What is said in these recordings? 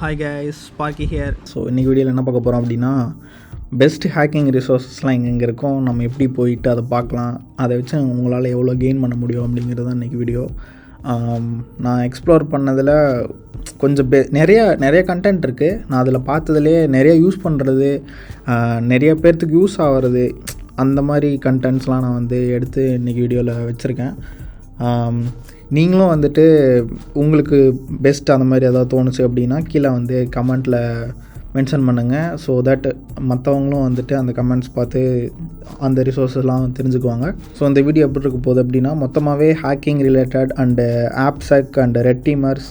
Hi guys, sparky here. So இன்றைக்கி வீடியோவில் என்ன பார்க்க போகிறோம் அப்படின்னா, பெஸ்ட் ஹேக்கிங் ரிசோர்ஸஸ்லாம் எங்கெங்கே இருக்கும், நம்ம எப்படி போயிட்டு அதை பார்க்கலாம், அதை வச்சு உங்களால் எவ்வளோ கெயின் பண்ண முடியும் அப்படிங்கிறது தான் இன்றைக்கி வீடியோ. நான் எக்ஸ்ப்ளோர் பண்ணதில் கொஞ்சம் நிறைய கண்டென்ட் இருக்குது. நான் அதில் பார்த்ததுலேயே நிறைய யூஸ் பண்ணுறது, நிறைய பேர்த்துக்கு யூஸ் ஆகிறது, அந்த மாதிரி கண்டென்ட்ஸ்லாம் நான் எடுத்து இன்றைக்கி வீடியோவில் வச்சுருக்கேன். நீங்களும் உங்களுக்கு பெஸ்ட் அந்த மாதிரி ஏதாவது தோணுச்சு அப்படின்னா கீழே கமெண்ட்டில் மென்ஷன் பண்ணுங்கள். ஸோ தட் மற்றவங்களும் அந்த கமெண்ட்ஸ் பார்த்து அந்த ரிசோர்ஸஸ்லாம் தெரிஞ்சுக்குவாங்க. ஸோ இந்த வீடியோ எப்படி இருக்க போகுது அப்படின்னா, மொத்தமாகவே hacking related and appsec and red teamers,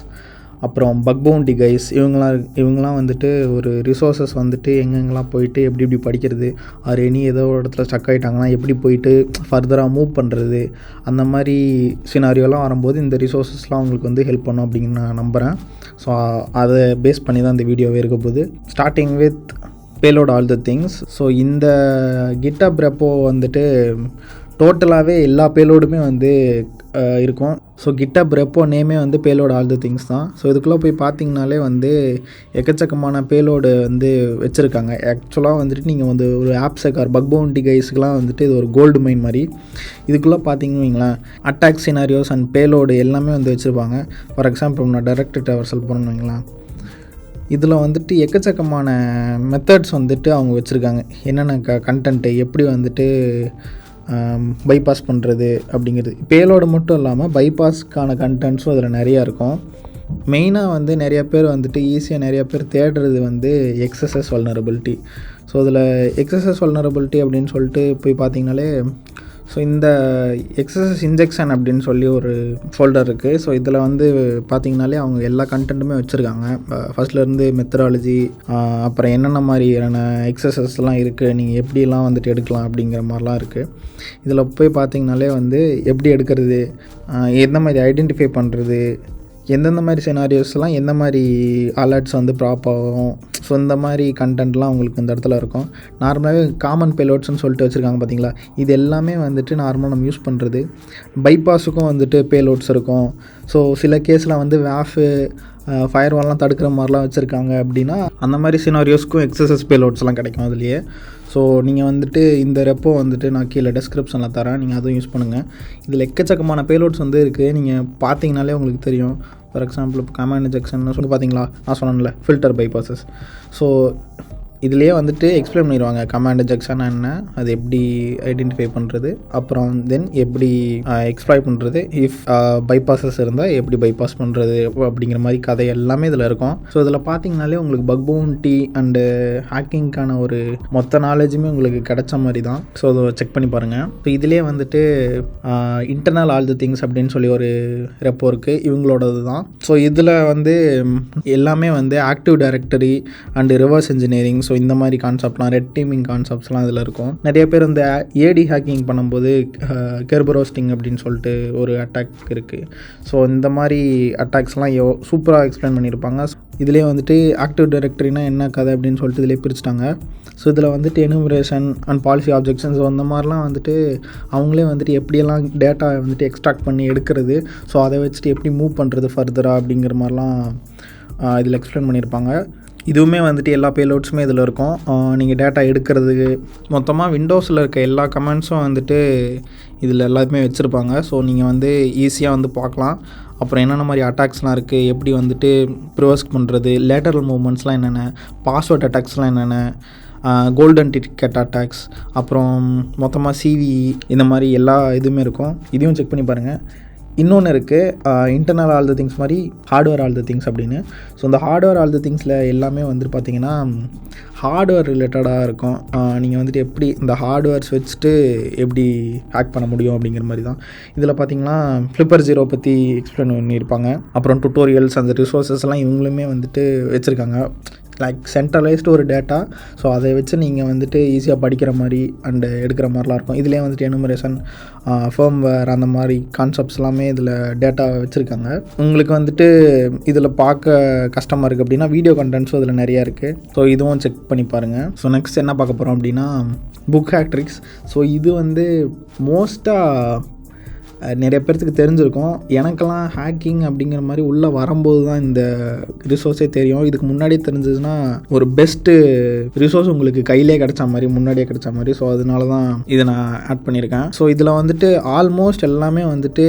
அப்புறம் பக் பவுண்டி கைஸ், இவங்களாம் ஒரு ரிசோர்ஸஸ் எங்கெங்கெல்லாம் போயிட்டு எப்படி படிக்கிறது, அது ஏதோ இடத்துல ஸ்டக் ஆகிட்டாங்கன்னா எப்படி போயிட்டு ஃபர்தராக மூவ் பண்ணுறது, அந்த மாதிரி சினாரியோலாம் வரும்போது இந்த ரிசோர்ஸஸ்லாம் உங்களுக்கு ஹெல்ப் பண்ணும் அப்படின்னு நான் நம்புகிறேன். ஸோ அதை பேஸ் பண்ணி தான் இந்த வீடியோவே இருக்க போகுது. Starting with payload all the things. So இந்த GitHub ரெப்போ டோட்டலாகவே எல்லா பேலோடுமே இருக்கும். ஸோ GitHub ரெப்போ நேமே பேலோட் ஆல் த திங்ஸ் தான். ஸோ இதுக்குள்ளே போய் பார்த்தீங்கனாலே எக்கச்சக்கமான பேலோடு வச்சுருக்காங்க. ஆக்சுவலாக நீங்கள் ஒரு ஆப்செக் ஆர் பக் பவுண்டி கைஸுக்கெலாம் இது ஒரு கோல்டு மைன் மாதிரி. இதுக்குள்ளே பார்த்தீங்கன்னு வைங்களேன், அட்டாக் சினாரியோஸ் அண்ட் பேலோடு எல்லாமே வச்சுருப்பாங்க. ஃபார் எக்ஸாம்பிள் நான் டைரக்ட் ட்ராவர்சல் போகணுன்னு வைங்களேன், இதில் எக்கச்சக்கமான மெத்தட்ஸ் அவங்க வச்சுருக்காங்க. என்னென்ன கண்டென்ட்டு எப்படி பைபாஸ் பண்ணுறது அப்படிங்கிறது. பேலோடு மட்டும் இல்லாமல் பைபாஸ்க்கான கண்டென்ட்ஸும் அதில் நிறையா இருக்கும். மெயினாக நிறைய பேர் ஈஸியாக நிறைய பேர் தேடுறது எக்ஸசஸ் வல்னரபிலிட்டி. ஸோ அதில் எக்ஸசஸ் வல்னரபிலிட்டி அப்படின்னு சொல்லிட்டு போய் பார்த்தீங்கனாலே, ஸோ இந்த எக்ஸசஸ் இன்ஜெக்ஷன் அப்படின்னு சொல்லி ஒரு ஃபோல்டர் இருக்குது. ஸோ இதில் பார்த்தீங்கனாலே அவங்க எல்லா கண்டென்ட்டுமே வச்சுருக்காங்க. ஃபஸ்ட்லேருந்து மெத்தடாலஜி, அப்புறம் என்னென்ன மாதிரியான எக்ஸசஸ்லாம் இருக்குது, நீங்கள் எப்படிலாம் எடுக்கலாம் அப்படிங்கிற மாதிரிலாம் இருக்குது. இதில் போய் பார்த்தீங்கனாலே எப்படி எடுக்கிறது, எந்த மாதிரி ஐடென்டிஃபை பண்ணுறது, எந்தெந்த மாதிரி சினாரியோஸ்லாம் எந்த மாதிரி அலர்ட்ஸ் ப்ராப் ஆகும், ஸோ இந்த மாதிரி கண்டென்ட்லாம் உங்களுக்கு இந்த இடத்துல இருக்கும். நார்மலாகவே காமன் பேலோட்ஸ்னு சொல்லிட்டு வச்சுருக்காங்க பார்த்தீங்களா, இது எல்லாமே நார்மலாக நம்ம யூஸ் பண்ணுறது. பைபாஸுக்கும் பேலோட்ஸ் இருக்கும். ஸோ சில கேஸில் வேஃபு ஃபயர்வால்லாம் தடுக்கிற மாதிரிலாம் வச்சுருக்காங்க அப்படின்னா, அந்த மாதிரி சினாரியோஸ்க்கும் எக்ஸசஸ் பேலோட்ஸ்லாம் கிடைக்கும் அதுலேயே. ஸோ நீங்கள் இந்த ரெப்போ நான் கீழே டெஸ்கிரிப்ஷனில் தரேன், நீங்கள் அதுவும் யூஸ் பண்ணுங்கள். இதில் எக்கச்சக்கமான பேலோட்ஸ் இருக்குது. நீங்கள் பார்த்தீங்கனாலே உங்களுக்கு தெரியும். ஃபார் எக்ஸாம்பிள் இப்போ கமாண்ட் இன்ஜெக்ஷன் பார்த்தீங்களா, நான் சொன்னேன்ல ஃபில்டர் பைபாஸஸ். ஸோ இதுலேயே எக்ஸ்பிளைன் பண்ணிடுவாங்க கமாண்ட் இன்ஜெக்ஷன் என்ன, அது எப்படி ஐடென்டிஃபை பண்ணுறது, அப்புறம் தென் எப்படி எக்ஸ்ப்ளாய்ட் பண்ணுறது, இஃப் பைபாஸஸ் இருந்தால் எப்படி பைபாஸ் பண்ணுறது அப்படிங்கிற மாதிரி கதை எல்லாமே இதில் இருக்கும். ஸோ இதில் பார்த்தீங்கனாலே உங்களுக்கு பக் பவுண்டி அண்டு ஹேக்கிங்க்கான ஒரு மொத்த நாலேஜுமே உங்களுக்கு கிடைச்ச மாதிரி தான். ஸோ அதை செக் பண்ணி பாருங்கள். ஸோ இதிலே இன்டர்னல் ஆல் தி திங்ஸ் அப்படின்னு சொல்லி ஒரு ரெப்போ இருக்குது, இவங்களோடது தான். ஸோ இதில் எல்லாமே active directory and reverse engineering, so இந்த மாதிரி கான்செப்ட்லாம், ரெட் டீமிங் கான்செப்ட்ஸ்லாம் இதில் இருக்கும். நிறைய பேர் ஏடி ஹேக்கிங் பண்ணும்போது கெர்பரோஸ்டிங் அப்படின்னு சொல்லிட்டு ஒரு அட்டாக் இருக்குது. ஸோ இந்த மாதிரி அட்டாக்ஸ்லாம் சூப்பராக எக்ஸ்பிளைன் பண்ணியிருப்பாங்க. இதிலே ஆக்டிவ் டைரக்டரினா என்ன கதை அப்படின்னு சொல்லிட்டு இதிலே பிரிச்சுட்டாங்க. ஸோ இதில் எனுமரேஷன் அண்ட் பாலிசி ஆப்ஜெக்ஷன்ஸ், ஸோ அந்த மாதிரிலாம் அவங்களே எப்படியெல்லாம் டேட்டா எக்ஸ்ட்ராக்ட் பண்ணி எடுக்கிறது, ஸோ அதை வச்சுட்டு எப்படி மூவ் பண்ணுறது ஃபர்தராக அப்படிங்கிற மாதிரிலாம் இதில் எக்ஸ்பிளைன் பண்ணியிருப்பாங்க. இதுவுமே எல்லா பேலோட்ஸுமே இதில் இருக்கும். நீங்கள் டேட்டா எடுக்கிறதுக்கு மொத்தமாக விண்டோஸில் இருக்க எல்லா கமெண்ட்ஸும் இதில் எல்லாத்துமே வச்சுருப்பாங்க. ஸோ நீங்கள் ஈஸியாக பார்க்கலாம். அப்புறம் என்னென்ன மாதிரி அட்டாக்ஸ்லாம் இருக்குது, எப்படி ப்ரிவர்ஸ்க் பண்ணுறது, லேட்டரல் மூவ்மெண்ட்ஸ்லாம் என்னென்ன, பாஸ்வேர்ட் அட்டாக்ஸ்லாம் என்னென்ன, கோல்டன் டிக்கெட் அட்டாக்ஸ், அப்புறம் மொத்தமாக சிவி, இந்த மாதிரி எல்லா இதுவுமே இருக்கும். இதையும் செக் பண்ணி பாருங்கள். இன்னொன்று இருக்குது, இன்டர்னல் ஆல் த திங்ஸ் மாதிரி ஹார்ட்வேர் ஆல் த திங்ஸ் அப்படின்னு. ஸோ இந்த ஹார்ட்வேர் ஆல் த திங்ஸில் எல்லாமே பார்த்தீங்கன்னா ஹார்ட்வேர் ரிலேட்டடாக இருக்கும். நீங்கள் எப்படி இந்த ஹார்ட்வேர்ஸ் வச்சுட்டு எப்படி ஹேக் பண்ண முடியும் அப்படிங்கிற மாதிரி தான். இதில் பார்த்தீங்கன்னா ஃப்ளிப்பர் ஜீரோ பற்றி எக்ஸ்பிளைன் பண்ணியிருப்பாங்க. அப்புறம் டுட்டோரியல்ஸ், அந்த ரிசோர்ஸஸ்லாம் இவங்களுமே வச்சுருக்காங்க. லைக் சென்ட்ரலைஸ்டு ஒரு டேட்டா. ஸோ அதை வச்சு நீங்கள் ஈஸியாக படிக்கிற மாதிரி அண்டு எடுக்கிற மாதிரிலாம் இருக்கும். இதிலே எனுமரேஷன், ஃபர்ம்வேர், அந்த மாதிரி கான்செப்ட்ஸ் எல்லாமே இதில் டேட்டா வச்சுருக்காங்க. உங்களுக்கு இதில் பார்க்க கஷ்டமாக இருக்குது அப்படின்னா வீடியோ கண்டென்ட்ஸும் இதில் நிறையா இருக்குது. ஸோ இதுவும் செக் பண்ணி பாருங்கள். ஸோ நெக்ஸ்ட் என்ன பார்க்க போகிறோம் அப்படின்னா புக் ஹேக் ட்ரிக்ஸ். ஸோ இது மோஸ்ட்டாக நிறைய பேர்த்துக்கு தெரிஞ்சிருக்கும். எனக்கெல்லாம் ஹேக்கிங் அப்படிங்கிற மாதிரி உள்ளே வரும்போது தான் இந்த ரிசோர்ஸே தெரியும். இதுக்கு முன்னாடியே தெரிஞ்சதுன்னா ஒரு பெஸ்ட்டு ரிசோர்ஸ் உங்களுக்கு கையிலே கிடச்ச மாதிரி, முன்னாடியே கிடச்ச மாதிரி. ஸோ அதனால தான் இதை நான் ஆட் பண்ணியிருக்கேன். ஸோ இதில் வந்துட்டு ஆல்மோஸ்ட் எல்லாமே வந்துட்டு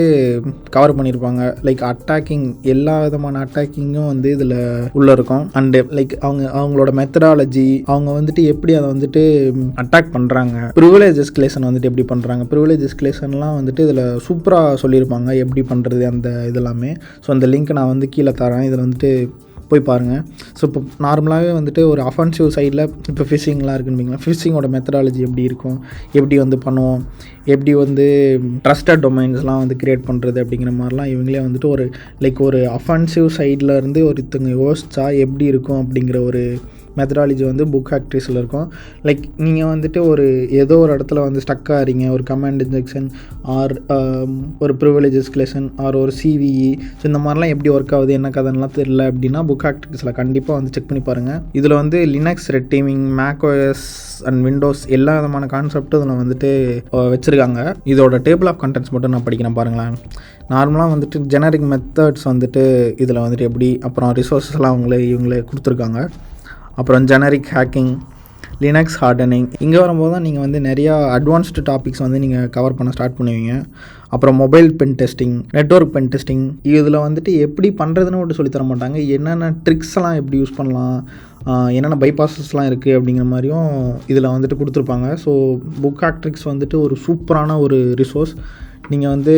கவர் பண்ணியிருப்பாங்க. லைக் அட்டாக்கிங், எல்லா விதமான அட்டாக்கிங்கும் வந்து இதில் உள்ளே இருக்கும். அண்டு லைக் அவங்களோட மெத்தடாலஜி, அவங்க வந்துட்டு எப்படி அதை வந்துட்டு அட்டாக் பண்ணுறாங்க, ப்ரிவிலேஜ் எஸ்கலேஷன் வந்துட்டு எப்படி பண்ணுறாங்க, ப்ரிவிலேஜ் எஸ்கலேஷன்லாம் வந்துட்டு இதில் சூப்பராக சொல்லியிருப்பாங்க எப்படி பண்ணுறது அந்த இதெல்லாமே. ஸோ அந்த லிங்க் நான் வந்து கீழே தரேன், இதில் வந்துட்டு போய் பாருங்கள். ஸோ இப்போ நார்மலாகவே வந்துட்டு ஒரு அஃபென்சிவ் சைடில் இப்போ ஃபிஷிங்லாம் இருக்குன்னு ஃபிஷிங்கோட மெத்தடாலஜி எப்படி இருக்கும், எப்படி வந்து பண்ணுவோம், எப்படி வந்து ட்ரஸ்டட் டொமைன்ஸ்லாம் வந்து க்ரியேட் பண்ணுறது அப்படிங்கிற மாதிரிலாம் இவங்களே வந்துட்டு ஒரு லைக் ஒரு அஃபென்சிவ் சைடில் இருந்து ஒருத்தங்க யோசிச்சா எப்படி இருக்கும் அப்படிங்கிற ஒரு மெத்தடாலஜி வந்து புக் ஃபேக்ட்ரிஸில் இருக்கும். லைக் நீங்கள் வந்துட்டு ஏதோ ஒரு இடத்துல வந்து ஸ்டக் ஆகிறீங்க, ஒரு கமாண்ட் இன்ஜெக்ஷன் ஆர் ஒரு ப்ரிவிலேஜ் எஸ்கலேஷன் ஆர் ஒரு சிவிஇ, ஸோ இந்த மாதிரிலாம் எப்படி ஒர்க் ஆகுது என்ன கதைலாம் தெரியல அப்படின்னா புக் ஃபேக்ட்ரிஸில் கண்டிப்பாக வந்து செக் பண்ணி பாருங்கள். இதில் வந்து Linux, red teaming, macOS and Windows எல்லா விதமான கான்செப்டும் இதில் வந்துட்டு வச்சுருக்காங்க. இதோட டேபிள் ஆஃப் கண்டென்ட்ஸ் மட்டும் நான் படிக்கிறேன் பாருங்களேன். நார்மலாக வந்துட்டு ஜெனரிக் மெத்தட்ஸ் வந்துட்டு இதில் வந்துட்டு எப்படி, அப்புறம் ரிசோர்ஸஸ்லாம் இவங்களே கொடுத்துருக்காங்க. அப்புறம் ஜெனரிக் ஹேக்கிங், லினக்ஸ் ஹார்டனிங், இங்கே வரும்போது தான் நீங்கள் வந்து நிறையா அட்வான்ஸ்டு டாபிக்ஸ் வந்து நீங்கள் கவர் பண்ண ஸ்டார்ட் பண்ணுவீங்க. அப்புறம் mobile pen testing, network pen testing, இதில் வந்துட்டு எப்படி பண்ணுறதுன்னு மட்டும் சொல்லித்தர மாட்டாங்க, என்னென்ன ட்ரிக்ஸ்லாம் எப்படி யூஸ் பண்ணலாம், என்னென்ன பைபாஸஸ்லாம் இருக்குது அப்படிங்கிற மாதிரியும் இதில் வந்துட்டு கொடுத்துருப்பாங்க. ஸோ புக் ஃபேக்ட்ரிஸ் வந்துட்டு ஒரு சூப்பரான ஒரு ரிசோர்ஸ், நீங்கள் வந்து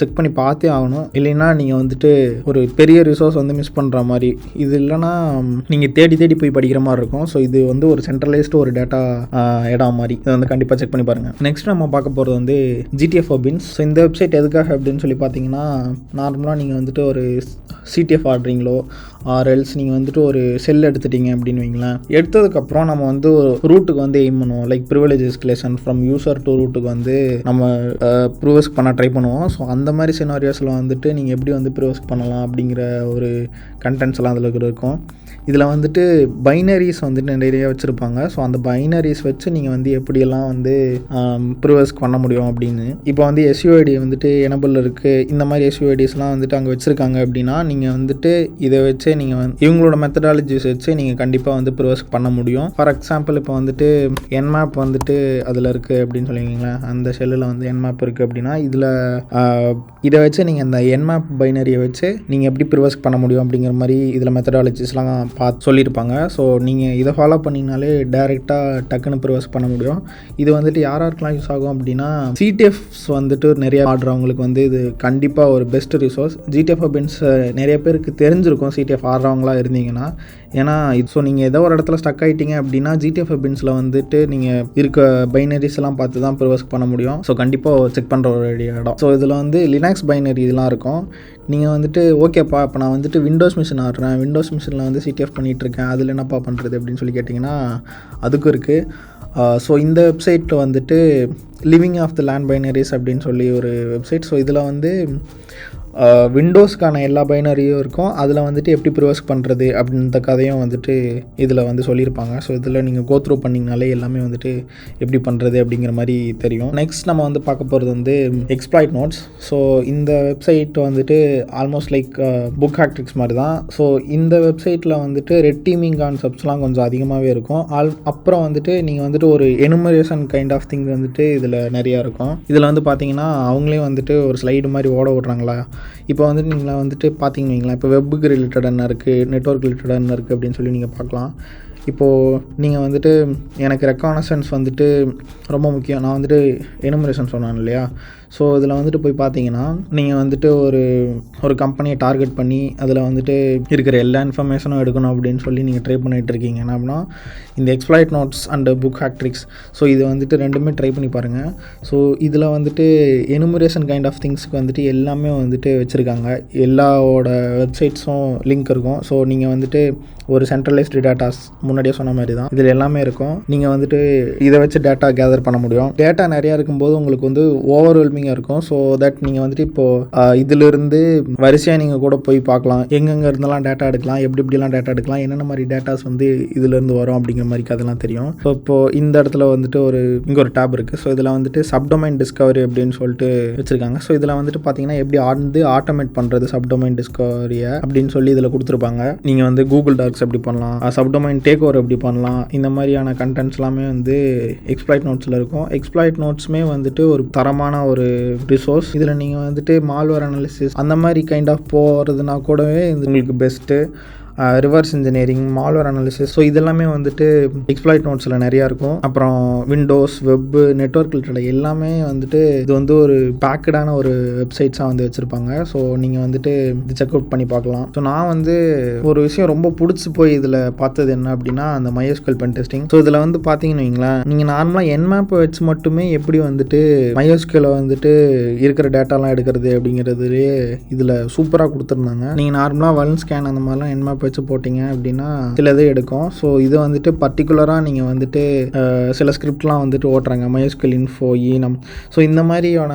செக் பண்ணி பார்த்தே ஆகணும். இல்லைன்னா நீங்கள் வந்துட்டு ஒரு பெரிய ரிசோர்ஸ் வந்து மிஸ் பண்ணுற மாதிரி. இது இல்லைனா நீங்கள் தேடி போய் படிக்கிற மாதிரி இருக்கும். ஸோ இது வந்து ஒரு சென்ட்ரலைஸ்டு ஒரு டேட்டா இடம் மாதிரி. இதை வந்து கண்டிப்பாக செக் பண்ணி பாருங்கள். நெக்ஸ்ட் நம்ம பார்க்க போகிறது வந்து GTF for Beans. ஸோ இந்த வெப்சைட் எதுக்காக அப்படின்னு சொல்லி பார்த்தீங்கன்னா, நார்மலாக நீங்கள் வந்துட்டு ஒரு CTF ஆடுறீங்களோ ஆர்எல்ஸ் நீங்கள் வந்துட்டு ஒரு செல் எடுத்துட்டீங்க அப்படின்னு வைங்களேன். எடுத்ததுக்கப்புறம் நம்ம வந்து ஒரு ரூட்டுக்கு வந்து எய்ம் பண்ணுவோம். Like privilege escalation from user to ரூட்டுக்கு வந்து நம்ம ப்ரிவர்ஸ்க் பண்ண ட்ரை பண்ணுவோம். ஸோ அந்த மாதிரி சினாரியோஸில் வந்துட்டு நீங்கள் எப்படி வந்து ப்ரிவர்ஸ்க் பண்ணலாம் அப்படிங்கிற ஒரு கண்டென்ட்ஸ் எல்லாம் அதில் இருக்கும். இதில் வந்துட்டு பைனரிஸ் வந்துட்டு நிறைய வச்சுருப்பாங்க. ஸோ அந்த பைனரிஸ் வச்சு நீங்கள் வந்து எப்படியெல்லாம் வந்து ப்ரிவர்ஸ்க் பண்ண முடியும் அப்படின்னு. இப்போ வந்து SUID வந்துட்டு எனபிள் இருக்குது, இந்த மாதிரி SUIDஸ்லாம் வந்துட்டு அங்கே வச்சுருக்காங்க அப்படின்னா நீங்கள் வந்துட்டு இதை வச்சு நீங்கள் வந்து இவங்களோட மெத்தடாலஜிஸ் வச்சு நீங்கள் கண்டிப்பாக வந்து ப்ரிவர்ஸ்க் பண்ண முடியும். ஃபார் எக்ஸாம்பிள் இப்போ வந்துட்டு Nmap வந்துட்டு அதில் இருக்குது அப்படின்னு சொல்லிங்களேன், அந்த செல்லில் வந்து Nmap இருக்குது அப்படின்னா இதை வச்சு நீங்கள் அந்த Nmap பைனரியை வச்சு நீங்கள் எப்படி ப்ரிவர்ஸ்க் பண்ண முடியும் அப்படிங்கிற மாதிரி இதில் மெத்தடாலஜிஸ்லாம் பார்த்து சொல்லியிருப்பாங்க. ஸோ நீங்கள் இதை ஃபாலோ பண்ணிங்கனாலே டேரெக்டாக டக்குன்னு ப்ரிவர்ஸ்க் பண்ண முடியும். இது வந்துட்டு யாருக்கெல்லாம் யூஸ் ஆகும் அப்படின்னா, CTFs வந்துட்டு நிறைய ஆடுறவங்களுக்கு வந்து இது கண்டிப்பாக ஒரு best resource. GTF for Beans நிறைய பேருக்கு தெரிஞ்சிருக்கும் CTF ஆடுறவங்களா இருந்தீங்கன்னா. ஏன்னா ஸோ நீங்கள் ஏதோ ஒரு இடத்துல ஸ்டக் ஆகிட்டீங்க அப்படின்னா GTF for Beansல வந்துட்டு நீங்கள் இருக்க பைனரிஸ் எல்லாம் பார்த்து தான் ப்ரிவர்ஸ்க் பண்ண முடியும். ஸோ கண்டிப்பாக செக் பண்ணுற ஒரு இடம். ஸோ இதில் வந்து லினக்ஸ் பைனரி இதெல்லாம் இருக்கும். நீங்கள் வந்துட்டு ஓகேப்பா இப்போ நான் வந்துட்டு விண்டோஸ் மிஷின் ஆடுறேன், விண்டோஸ் மிஷினில் வந்து CTF பண்ணிகிட்ருக்கேன், அதில் என்னப்பா பண்ணுறது அப்படின்னு சொல்லி கேட்டிங்கன்னா அதுக்கும் இருக்குது. ஸோ இந்த வெப்சைட்டில் வந்துட்டு living of the land binaries அப்படின்னு சொல்லி ஒரு வெப்சைட். ஸோ இதில் வந்து விண்டோஸ்க்கான எல்லா பைனரியும் இருக்கும். அதில் வந்துட்டு எப்படி ப்ரிவர்ஸ்க் பண்ணுறது அப்படின்ற கதையும் வந்துட்டு இதில் வந்து சொல்லியிருப்பாங்க. ஸோ இதில் நீங்கள் கோ த்ரூ பண்ணிங்கனாலே எல்லாமே வந்துட்டு எப்படி பண்ணுறது அப்படிங்கிற மாதிரி தெரியும். நெக்ஸ்ட் நம்ம வந்து பார்க்க போகிறது வந்து எக்ஸ்ப்ளாய்ட் நோட்ஸ். ஸோ இந்த வெப்சைட் வந்துட்டு ஆல்மோஸ்ட் லைக் புக் ஃபேக்ட்ரிஸ் மாதிரி தான். ஸோ இந்த வெப்சைட்டில் வந்துட்டு ரெட் டீமிங் கான்செப்ட்ஸ்லாம் கொஞ்சம் அதிகமாகவே இருக்கும். அப்புறம் வந்துட்டு நீங்கள் வந்துட்டு ஒரு எனுமரேஷன் கைண்ட் ஆஃப் திங் வந்துட்டு இதில் நிறையா இருக்கும். இதில் வந்து பார்த்தீங்கன்னா அவங்களே வந்துட்டு ஒரு ஸ்லைடு மாதிரி ஓட விட்றாங்களா. இப்போ வந்துட்டு நீங்கள் வந்துட்டு பார்த்தீங்கன்னு வைங்களேன், இப்போ வெப்புக்கு ரிலேட்டடாக என்ன இருக்குது, நெட்வொர்க் ரிலேட்டடாக என்ன இருக்குது அப்படின்னு சொல்லி நீங்கள் பார்க்கலாம். இப்போது நீங்கள் வந்துட்டு எனக்கு ரெக்கானசன்ஸ் வந்துட்டு ரொம்ப முக்கியம், நான் வந்துட்டு எனுமரேஷன் சொன்னேன் இல்லையா. ஸோ இதில் வந்துட்டு போய் பார்த்தீங்கன்னா நீங்கள் வந்துட்டு ஒரு கம்பெனியை டார்கெட் பண்ணி அதில் வந்துட்டு இருக்கிற எல்லா இன்ஃபர்மேஷனும் எடுக்கணும் அப்படின்னு சொல்லி நீங்கள் ட்ரை பண்ணிகிட்டு இருக்கீங்க. என்ன அப்படின்னா இந்த exploit notes and book factories, so இது வந்துட்டு ரெண்டுமே ட்ரை பண்ணி பாருங்கள். ஸோ இதில் வந்துட்டு எனுமரேஷன் கைண்ட் ஆஃப் திங்ஸ்க்கு வந்துட்டு எல்லாமே வந்துட்டு வச்சுருக்காங்க. எல்லாவோட வெப்சைட்ஸும் லிங்க் இருக்கும். ஸோ நீங்கள் வந்துட்டு ஒரு சென்ட்ரலைஸ்டு டேட்டாஸ் முன்னாடியே சொன்ன மாதிரி தான் இதில் எல்லாமே இருக்கும். நீங்கள் வந்துட்டு இதை வச்சு டேட்டா கேதர் பண்ண முடியும். டேட்டா நிறையா இருக்கும்போது உங்களுக்கு வந்து ஓவர்வெல்மிங்காக இருக்கும். ஸோ தட் நீங்கள் வந்துட்டு இப்போது இதிலிருந்து வரிசையாக நீங்கள் கூட போய் பார்க்கலாம், எங்கெங்கே இருந்தெல்லாம் டேட்டா எடுக்கலாம், எப்படிலாம் டேட்டா எடுக்கலாம், என்னென்ன மாதிரி டேட்டாஸ் வந்து இதிலேருந்து வரும் அப்படிங்கிற மாதிரி அதெல்லாம் தெரியும். ஸோ இப்போது இந்த இடத்துல வந்துட்டு இங்கே ஒரு டேப் இருக்குது. ஸோ இதில் வந்துட்டு சப்டொமைன் டிஸ்கவரி அப்படின்னு சொல்லிட்டு வச்சுருக்காங்க. ஸோ இதில் வந்துட்டு பார்த்தீங்கன்னா எப்படி ஆட்டோமேட் பண்ணுறது சப்டொமைன் டிஸ்கவரியை அப்படின்னு சொல்லி இதில் கொடுத்துருப்பாங்க. நீங்கள் வந்து கூகுள் டாக்ஸ் எப்படி பண்ணலாம், சப்டொமைன் டேக் ஓவர் எப்படி பண்ணலாம், இந்த மாதிரியான கண்டென்ட்ஸ் எல்லாமே வந்து எக்ஸ்ப்ளாய்ட் நோட்ஸில் இருக்கும். எக்ஸ்ப்ளாய்ட் நோட்ஸுமே வந்துட்டு ஒரு தரமான ஒரு ரிசோர்ஸ். இதில் நீங்கள் வந்துட்டு மால்வேர் அனாலிசிஸ் அந்த மாதிரி கைண்ட் ஆஃப் போகிறதுனா கூடவே உங்களுக்கு best. Reverse engineering, malware analysis, so இதெல்லாமே வந்துட்டு எக்ஸ்ப்ளாய்ட் நோட்ஸில் நிறையா இருக்கும். அப்புறம் விண்டோஸ், வெப்பு, நெட்வொர்க் ரிலேட்டட் எல்லாமே வந்துட்டு இது வந்து ஒரு பேக்கடான ஒரு வெப்சைட்ஸாக வந்து வச்சுருப்பாங்க. ஸோ நீங்கள் வந்துட்டு இது செக் அவுட் பண்ணி பார்க்கலாம். ஸோ நான் வந்து ஒரு விஷயம் ரொம்ப பிடிச்சி போய் இதில் பார்த்தது என்ன அப்படின்னா அந்த MySQL பென் டெஸ்டிங். ஸோ இதில் வந்து பார்த்தீங்கன்னு வைங்களேன், நீங்கள் நார்மலாக என்மேப் வச்சு மட்டுமே எப்படி வந்துட்டு MySQL வந்துட்டு இருக்கிற டேட்டாலாம் எடுக்கிறது அப்படிங்கிறதுலேயே இதில் சூப்பராக கொடுத்துருந்தாங்க. நீங்கள் நார்மலாக வல்ன் ஸ்கேன் அந்த மாதிரிலாம் என்மேப் வச்சு போட்டிங்க அப்படின்னா சில இது எடுக்கும். ஸோ இது வந்துட்டு பர்டிகுலராக நீங்கள் வந்துட்டு சில ஸ்கிரிப்ட்லாம் வந்துட்டு ஓட்டுறாங்க, MySQL இன்ஃபோ, ஈனம். ஸோ இந்த மாதிரியான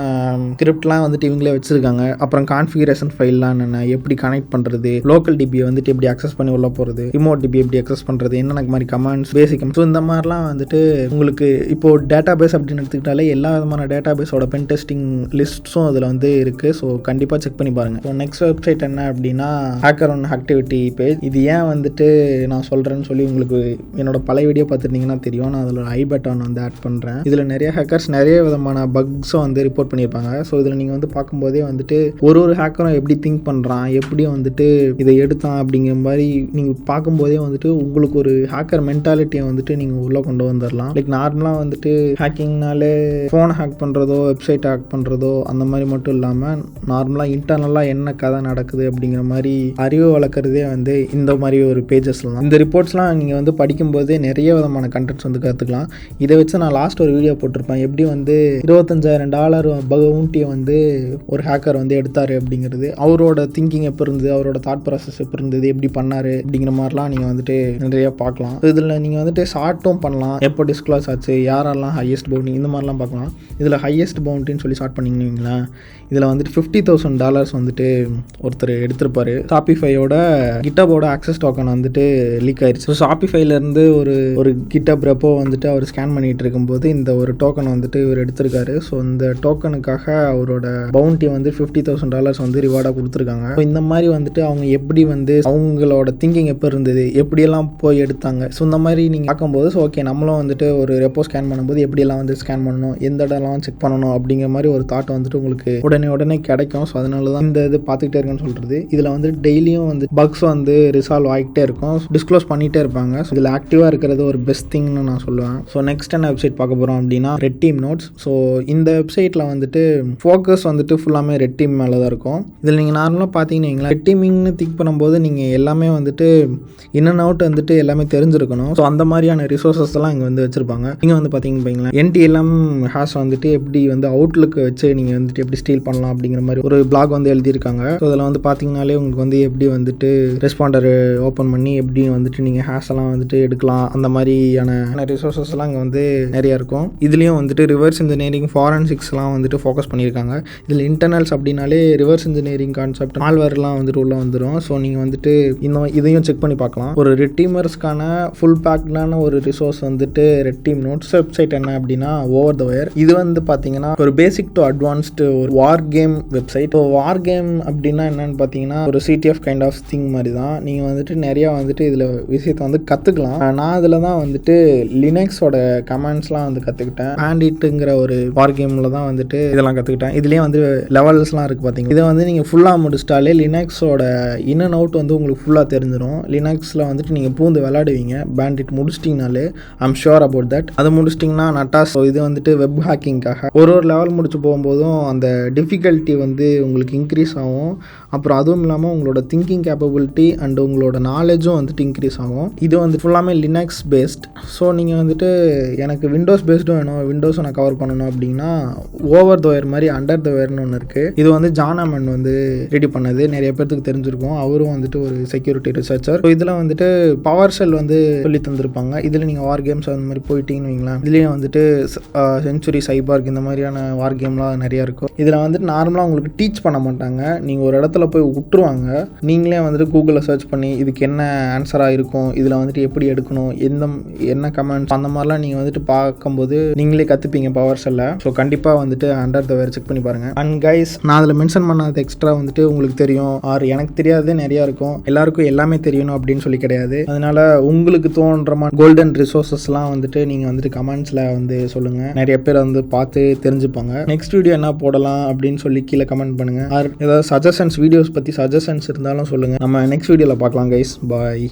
ஸ்கிரிப்ட்லாம் வந்துட்டு இவங்களே வச்சுருக்காங்க. அப்புறம் கான்ஃபிகரேஷன் ஃபைல்லாம் என்னென்ன, எப்படி கனெக்ட் பண்ணுறது, லோக்கல் டிபியை வந்துட்டு எப்படி அக்சஸ் பண்ணி உள்ள போகிறது, ரிமோட் டிபி எப்படி அக்சஸ் பண்ணுறது, என்னென்ன மாதிரி கமாண்ட்ஸ், பேசிக். ஸோ இந்த மாதிரிலாம் வந்துட்டு உங்களுக்கு இப்போது டேட்டா பேஸ் அப்படின்னு எடுத்துக்கிட்டாலே எல்லா விதமான டேட்டா பேஸோட பென் டெஸ்டிங் லிஸ்ட்ஸும் அதில் வந்து இருக்குது. ஸோ கண்டிப்பாக செக் பண்ணி பாருங்கள். ஸோ நெக்ஸ்ட் வெப்சைட் என்ன அப்படின்னா ஹேக்கர் ஆக்டிவிட்டி பேஜ். இது ஏன் வந்துட்டு நான் சொல்கிறேன்னு சொல்லி உங்களுக்கு என்னோட பழைய வீடியோ பார்த்துருந்தீங்கன்னா தெரியும். நான் அதில் ஐ பட்டன் வந்து ஆட் பண்ணுறேன். இதில் நிறைய ஹேக்கர்ஸ் நிறைய விதமான பக்ஸும் வந்து ரிப்போர்ட் பண்ணியிருப்பாங்க. ஸோ இதில் நீங்கள் வந்து பார்க்கும்போதே வந்துட்டு ஒரு ஹேக்கரும் எப்படி திங்க் பண்ணுறான், எப்படி வந்துட்டு இதை எடுத்தான் அப்படிங்கிற மாதிரி நீங்கள் பார்க்கும்போதே வந்துட்டு உங்களுக்கு ஒரு ஹேக்கர் மென்டாலிட்டியை வந்துட்டு நீங்கள் உள்ளே கொண்டு வந்துடலாம். லைக் நார்மலாக வந்துட்டு ஹேக்கிங்னாலே ஃபோனை ஹேக் பண்ணுறதோ, வெப்சைட் ஹேக் பண்ணுறதோ அந்த மாதிரி மட்டும் இல்லாமல் நார்மலாக இன்டர்னலாக என்ன கதை நடக்குது அப்படிங்கிற மாதிரி அறிவு வளர்க்குறதே வந்து இந்த மாதிரி ஒரு பேஜஸ்லாம். இந்த ரிப்போர்ட்ஸ்லாம் நீங்கள் வந்து படிக்கும்போது நிறைய விதமான கண்டென்ட்ஸ் வந்து கற்றுக்கலாம். இதை வச்சு நான் லாஸ்ட் ஒரு வீடியோ போட்டிருப்பேன், எப்படி வந்து $25,000 பவுண்டியை வந்து ஒரு ஹேக்கர் வந்து எடுத்தார் அப்படிங்கிறது. அவரோட திங்கிங் எப்போ இருந்தது, அவரோட தாட் ப்ராசஸ் எப்போ இருந்தது, எப்படி பண்ணார் அப்படிங்கிற மாதிரிலாம் நீங்கள் வந்துட்டு நிறைய பார்க்கலாம். இதில் நீங்கள் வந்துட்டு ஷார்ட்டும் பண்ணலாம், எப்போ டிஸ்க்ளோஸ் ஆச்சு, யாரெல்லாம் ஹையஸ்ட் பவுண்டி, இந்த மாதிரிலாம் பார்க்கலாம். இதில் ஹையஸ்ட் பவுண்டின்னு சொல்லி ஸ்டார்ட் பண்ணிங்கன்னா இதில் வந்துட்டு $50,000 வந்துட்டு ஒருத்தர் எடுத்திருப்பார். ஷாப்பிஃபையோட கிட்டபோட ஆக்சஸ் டோக்கன் வந்துட்டு லீக் ஆயிடுச்சு. ஸோ ஷாப்பிஃபைலேருந்து ஒரு கிட்டப் ரெப்போ வந்துட்டு அவர் ஸ்கேன் பண்ணிகிட்டு இருக்கும்போது இந்த ஒரு டோக்கன் வந்துட்டு இவர் எடுத்திருக்காரு. ஸோ இந்த டோக்கனுக்காக அவரோட பவுண்டி வந்து $50,000 வந்து ரிவார்டாக கொடுத்துருக்காங்க. ஸோ இந்த மாதிரி வந்துட்டு அவங்க எப்படி வந்து அவங்களோட திங்கிங் எப்போ இருந்தது, எப்படியெல்லாம் போய் எடுத்தாங்க. ஸோ இந்த மாதிரி நீங்கள் பார்க்கும்போது ஸோ ஓகே நம்மளும் வந்துட்டு ஒரு ரெப்போ ஸ்கேன் பண்ணும்போது எப்படியெல்லாம் வந்து ஸ்கேன் பண்ணணும், எந்த இடம்லாம் செக் பண்ணணும் அப்படிங்கிற மாதிரி ஒரு தாட் வந்துட்டு உங்களுக்கு உடனே கிடைக்கும். ஸோ அதனால தான் இந்த இது பார்த்துக்கிட்டே இருக்குன்னு சொல்கிறது. இதில் வந்து டெய்லியும் வந்து பக்ஸ் வந்து ரிசால்வ் ஆகிட்டே இருக்கும், டிஸ்க்ளோஸ் பண்ணிகிட்டே இருப்பாங்க. ஸோ இதில் ஆக்டிவாக இருக்கிறது ஒரு பெஸ்ட் திங்னு நான் சொல்லுவேன். ஸோ நெக்ஸ்ட் என்ன வெப்சைட் பார்க்க போகிறோம் அப்படின்னா ரெட் டீம் நோட்ஸ். ஸோ இந்த வெப்சைட்டில் வந்துட்டு ஃபோக்கஸ் வந்துட்டு ஃபுல்லாமே ரெட் டீம் மேலே தான் இருக்கும். இதில் நீங்கள் நார்மலாக பார்த்தீங்கன்னா ரெட் டீமிங்னு திங்க் பண்ணும்போது நீங்கள் எல்லாமே வந்துட்டு இன் அண்ட் அவுட் வந்துட்டு எல்லாமே தெரிஞ்சிருக்கணும். ஸோ அந்த மாதிரியான ரிசோர்ஸஸ் எல்லாம் இங்கே வந்து வச்சுருப்பாங்க. நீங்கள் வந்து பார்த்தீங்கன்னா NTLM ஹேஷ் வந்துட்டு எப்படி வந்து அவுட்லுக்கு வச்சு நீங்கள் வந்துட்டு எப்படி ஸ்டீல் பண்ணலாம் அப்படிங்கிற மாதிரி ஒரு பிளாக் வந்து எழுதியிருக்காங்க. ஸோ அதில் வந்து பார்த்தீங்கனாலே உங்களுக்கு வந்து எப்படி வந்துட்டு ரெஸ்பாண்டர் ஓப்பன் பண்ணி எப்படி வந்துட்டு நீங்கள் ஹேஷ் எல்லாம் வந்துட்டு எடுக்கலாம், அந்த மாதிரியான ரிசோர்ஸஸ் எல்லாம் இங்கே வந்து நிறையா இருக்கும். இதுலேயும் வந்துட்டு ரிவர்ஸ் இன்ஜினியரிங், ஃபாரன்சிக்ஸ்லாம் வந்துட்டு ஃபோக்கஸ் பண்ணியிருக்காங்க. இதில் இன்டர்னல்ஸ் அப்படின்னாலே ரிவர்ஸ் இன்ஜினியரிங் கான்செப்ட், மால்வேர்லாம் வந்துட்டு உள்ளே வந்துடும். ஸோ நீங்கள் வந்துட்டு இன்னும் இதையும் செக் பண்ணி பார்க்கலாம். ஒரு ரெட் டீமர்ஸ்க்கான ஃபுல் பேக்டான ஒரு ரிசோர்ஸ் வந்துட்டு ரெட் டீம் நோட்ஸ் வெப்சைட் என்ன அப்படின்னா ஓவர் த வயர். இது வந்து பார்த்தீங்கன்னா ஒரு பேசிக் டு அட்வான்ஸ்டு ஒரு வார் கேம் வெப்சைட். ஸோ வார் கேம் அப்படின்னா என்னன்னு பார்த்தீங்கன்னா ஒரு CTF கைண்ட் ஆஃப் திங் மாதிரி தான். நீங்கள் வந்துட்டு நிறையா வந்துட்டு இதில் விஷயத்தை வந்து கற்றுக்கலாம். நான் இதில் தான் வந்துட்டு லினக்ஸோட கமாண்ட்ஸ்லாம் வந்து கற்றுக்கிட்டேன். பேண்டிட்டுங்கிற ஒரு வார் கேமில் தான் வந்துட்டு இதெல்லாம் கற்றுக்கிட்டேன். இதுலேயே வந்து லெவல்ஸ்லாம் இருக்குது பார்த்தீங்கன்னா. இதை வந்து நீங்கள் ஃபுல்லாக முடிச்சிட்டாலே லினக்ஸோட இன் அண்ட் அவுட் வந்து உங்களுக்கு ஃபுல்லாக தெரிஞ்சிடும். லினக்ஸில் வந்துட்டு நீங்கள் பூந்து விளையாடுவீங்க. பேண்டிட் முடிச்சிட்டிங்கனாலே ஐம் ஷுர் அபவுட் தட். அதை முடிச்சிட்டிங்கன்னா நட்டாஸ். இது வந்துட்டு வெப் ஹேக்கிங்காக ஒரு லெவல் முடிச்சு போகும்போதும் அந்த டிஃபிகல்ட்டி வந்து உங்களுக்கு இன்க்ரீஸ் ஆகும். அப்புறம் அதுவும் இல்லாமல் உங்களோட திங்கிங் கேப்பபிலிட்டி அண்ட் அண்ட் உங்களோட நாலேஜும் வந்துட்டு இன்க்ரீஸ் ஆகும். இது வந்து ஃபுல்லாமே லினக்ஸ் பேஸ்ட். ஸோ நீங்கள் வந்துட்டு எனக்கு விண்டோஸ் பேஸ்டும் வேணும், விண்டோஸை நான் கவர் பண்ணணும் அப்படின்னா ஓவர் த ஒயர் மாதிரி அண்டர் த ஒயர்னு ஒன்று இருக்குது. இது வந்து ஜான் ஹாமண்ட் வந்து ரெடி பண்ணது, நிறைய பேருக்கு தெரிஞ்சிருக்கும். அவரும் வந்துட்டு ஒரு செக்யூரிட்டி ரிசர்ச்சர். ஸோ இதில் வந்துட்டு பவர் ஷெல் வந்து சொல்லி தந்திருப்பாங்க. இதில் நீங்கள் வார் கேம்ஸ் அந்த மாதிரி போயிட்டீங்கன்னு வைங்களேன், இதுலேயும் வந்துட்டு செஞ்சுரி, சைபார்க் இந்த மாதிரியான வார் கேம்லாம் நிறையா இருக்கும். இதில் வந்துட்டு நார்மலாக உங்களுக்கு டீச் பண்ண மாட்டாங்க, நீங்கள் ஒரு இடத்துல போய் விட்டுருவாங்க. நீங்களே வந்துட்டு கூகுளில் சர்ச் பண்ணி இதுக்கு என்ன ஆன்சராக இருக்கும், இதில் வந்துட்டு எப்படி எடுக்கணும், என்ன கமெண்ட்ஸ் அந்த மாதிரிலாம் நீங்கள் வந்துட்டு பார்க்கும்போது நீங்களே கற்றுப்பீங்க பவர் ஷெல்லை. ஸோ கண்டிப்பாக வந்துட்டு அண்டர் த வேர் செக் பண்ணி பாருங்கள். அண்ட் கைஸ், நான் அதில் மென்ஷன் பண்ணாத எக்ஸ்ட்ரா வந்துட்டு உங்களுக்கு தெரியும் ஆர் எனக்கு தெரியாதே நிறையா இருக்கும். எல்லாருக்கும் எல்லாமே தெரியணும் அப்படின்னு சொல்லி கிடையாது. அதனால உங்களுக்கு தோன்ற கோல்டன் ரிசோர்ஸஸ்லாம் வந்துட்டு நீங்கள் வந்துட்டு கமெண்ட்ஸில் வந்து சொல்லுங்கள். நிறைய பேர் வந்து பார்த்து தெரிஞ்சுப்பாங்க. நெக்ஸ்ட் வீடியோ என்ன போடலாம் அப்படின்னு சொல்லி கீழே கமெண்ட் பண்ணுங்கள். ஆர் ஏதாவது சஜஷன்ஸ், வீடியோஸ் பற்றி சஜஷன்ஸ் இருந்தாலும் சொல்லுங்கள். நம்ம நெக்ஸ்ட் வீடியோவில் பார்க்கலாம் கைஸ். பாய்.